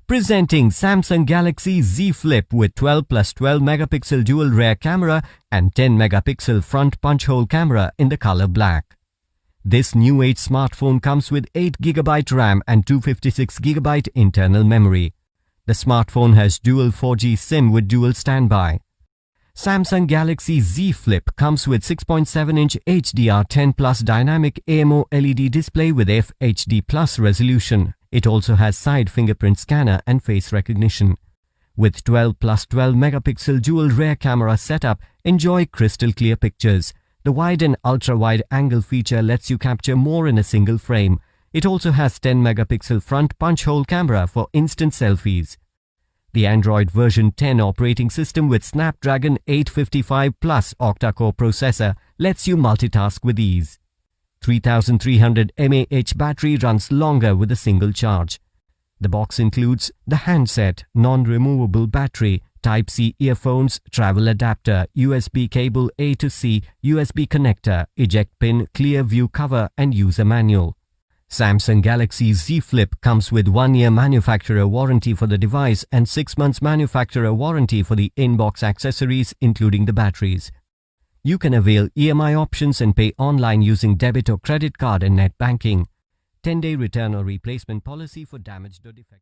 Presenting Samsung Galaxy Z Flip with 12 plus 12 megapixel dual rear camera and 10 megapixel front punch hole camera in the color black. This new age smartphone comes with 8GB RAM and 256GB internal memory. The smartphone has dual 4G SIM with dual standby. Samsung Galaxy Z Flip comes with 6.7-inch HDR10 Plus dynamic AMO LED display with FHD Plus resolution. It also has side fingerprint scanner and face recognition. With 12 plus 12 megapixel dual rear camera setup, enjoy crystal clear pictures. The wide and ultra-wide angle feature lets you capture more in a single frame. It also has 10 megapixel front punch hole camera for instant selfies. The Android version 10 operating system with Snapdragon 855 Plus octa-core processor lets you multitask with ease. 3300 mAh battery runs longer with a single charge. The box includes the handset, non-removable battery, Type-C earphones, travel adapter, USB cable A to C, USB connector, eject pin, clear view cover and user manual. Samsung Galaxy Z Flip comes with 1-year manufacturer warranty for the device and 6 months manufacturer warranty for the in-box accessories including the batteries. You can avail EMI options and pay online using debit or credit card and net banking. 10-day return or replacement policy for damaged or defective.